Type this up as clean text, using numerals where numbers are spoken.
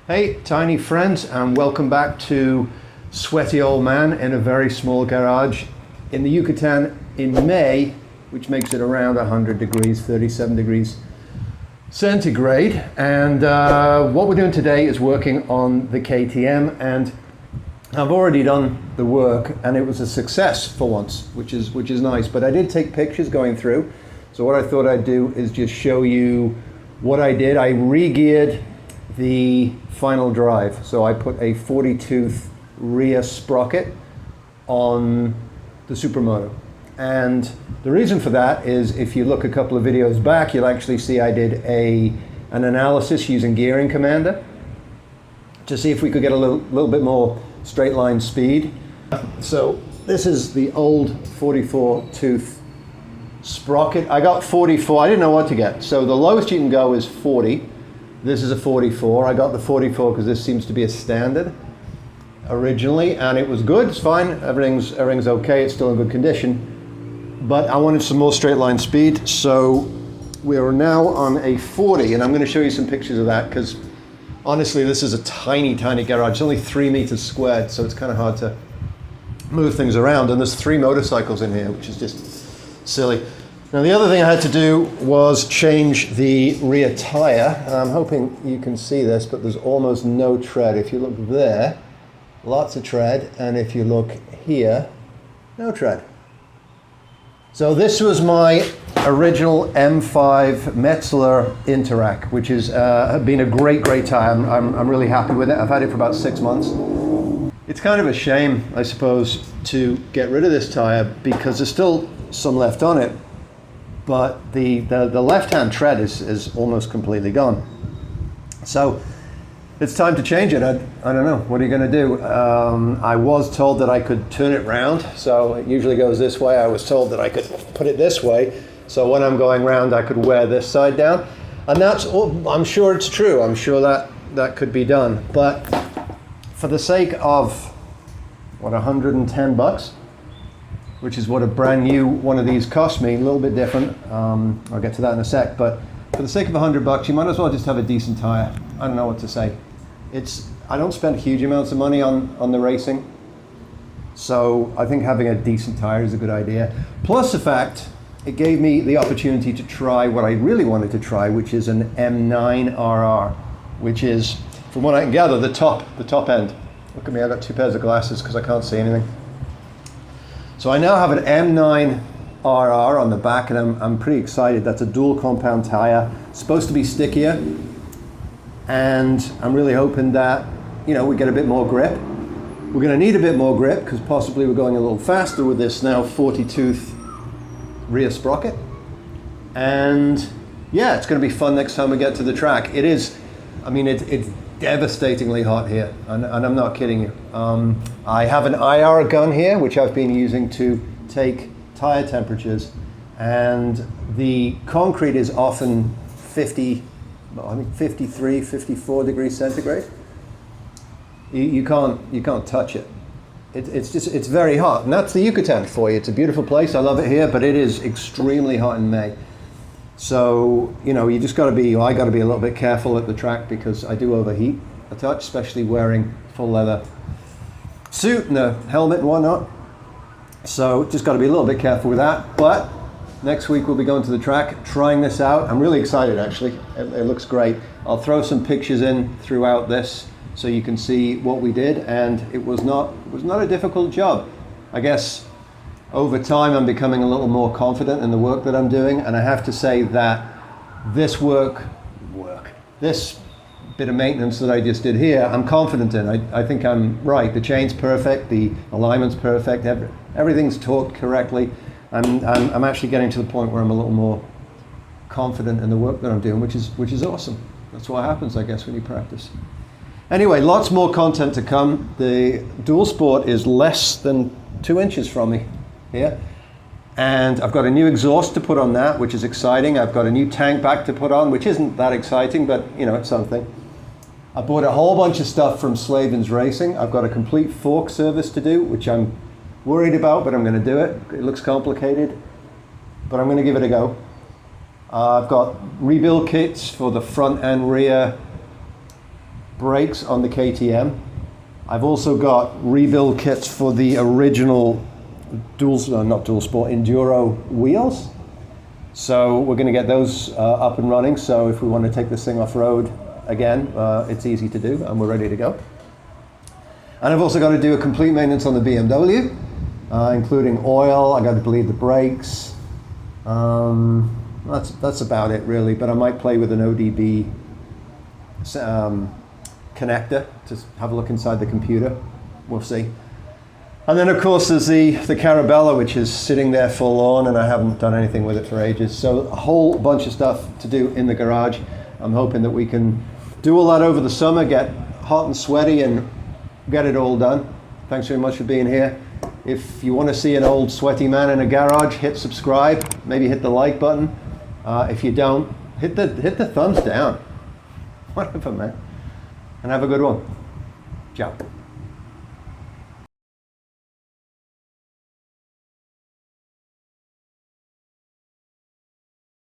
Hey, tiny friends, and welcome back to Sweaty Old Man in a very small garage in the Yucatan in May, which makes it around 100 degrees, 37 degrees centigrade. And what we're doing today is working on the KTM, and I've already done the work, and it was a success for once, which is nice. But I did take pictures going through, so what I thought I'd do is just show you what I did. I re-geared the final drive. So I put a 40-tooth rear sprocket on the Supermoto. And the reason for that is if you look a couple of videos back, you'll actually see I did an analysis using Gearing Commander to see if we could get a little bit more straight line speed. So this is the old 44-tooth sprocket. I got 44, I didn't know what to get. So the lowest you can go is 40. This is a 44. I got the 44 because this seems to be a standard originally, and it was good. It's fine. Everything's okay. It's still in good condition. But I wanted some more straight line speed, so we are now on a 40, and I'm going to show you some pictures of that because honestly, this is a tiny, tiny garage. It's only 3 meters squared, so it's kind of hard to move things around. And there's 3 motorcycles in here, which is just silly. Now the other thing I had to do was change the rear tire. I'm hoping you can see this, but there's almost no tread. If you look there, lots of tread, and if you look here, no tread. So this was my original M5 Metzeler M9RR, which has been a great tire. I'm really happy with it. I've had it for about 6 months. It's kind of a shame, I suppose, to get rid of this tire because there's still some left on it. But the left-hand tread is almost completely gone. So it's time to change it. I don't know, what are you gonna do? I was told that I could turn it round, so it usually goes this way. I was told that I could put it this way, so when I'm going round I could wear this side down. And that's all, I'm sure it's true. I'm sure that could be done. But for the sake of, what, 110 bucks? Which is what a brand new one of these cost me, a little bit different. I'll get to that in a sec, but for the sake of 100 bucks, you might as well just have a decent tire. I don't know what to say. I don't spend huge amounts of money on the racing, so I think having a decent tire is a good idea. Plus the fact, it gave me the opportunity to try what I really wanted to try, which is an M9RR, which is, from what I can gather, the top end. Look at me, I've got 2 pairs of glasses because I can't see anything. So I now have an M9RR on the back, and I'm pretty excited. That's a dual compound tire, supposed to be stickier, and I'm really hoping that, you know, we get a bit more grip. We're going to need a bit more grip because possibly we're going a little faster with this now 40-tooth rear sprocket. And yeah, it's going to be fun next time we get to the track. It is, I mean, it's devastatingly hot here, and I'm not kidding you. I have an IR gun here, which I've been using to take tire temperatures, and the concrete is often 53, 54 degrees centigrade. You can't touch it. It's very hot, and that's the Yucatan for you. It's a beautiful place. I love it here, but it is extremely hot in May. So, you know, you just got to be, I got to be a little bit careful at the track because I do overheat a touch, especially wearing full leather suit and a helmet and whatnot. So just got to be a little bit careful with that. But next week we'll be going to the track, trying this out. I'm really excited, actually. It looks great. I'll throw some pictures in throughout this so you can see what we did, and it was not a difficult job. I guess over time, I'm becoming a little more confident in the work that I'm doing, and I have to say that this this bit of maintenance that I just did here, I'm confident in. I think I'm right. The chain's perfect, the alignment's perfect, everything's torqued correctly. I'm actually getting to the point where I'm a little more confident in the work that I'm doing, which is awesome. That's what happens, I guess, when you practice. Anyway, lots more content to come. The Dual Sport is less than 2 inches from me here, and I've got a new exhaust to put on that, which is exciting. I've got a new tank back to put on, which isn't that exciting, but you know, it's something. I bought a whole bunch of stuff from Slavin's Racing. I've got a complete fork service to do, which I'm worried about, but I'm going to do it. It looks complicated, but I'm going to give it a go. I've got rebuild kits for the front and rear brakes on the KTM. I've also got rebuild kits for the original not dual sport, enduro wheels. So we're going to get those up and running. So if we want to take this thing off-road again, it's easy to do and we're ready to go. And I've also got to do a complete maintenance on the BMW, including oil. I got to bleed the brakes. That's about it really, but I might play with an ODB connector to have a look inside the computer. We'll see. And then of course there's the Carabella, which is sitting there full on, and I haven't done anything with it for ages. So a whole bunch of stuff to do in the garage. I'm hoping that we can do all that over the summer, get hot and sweaty and get it all done. Thanks very much for being here. If you want to see an old sweaty man in a garage, hit subscribe, maybe hit the like button. If you don't, hit the thumbs down. Whatever, man. And have a good one. Ciao.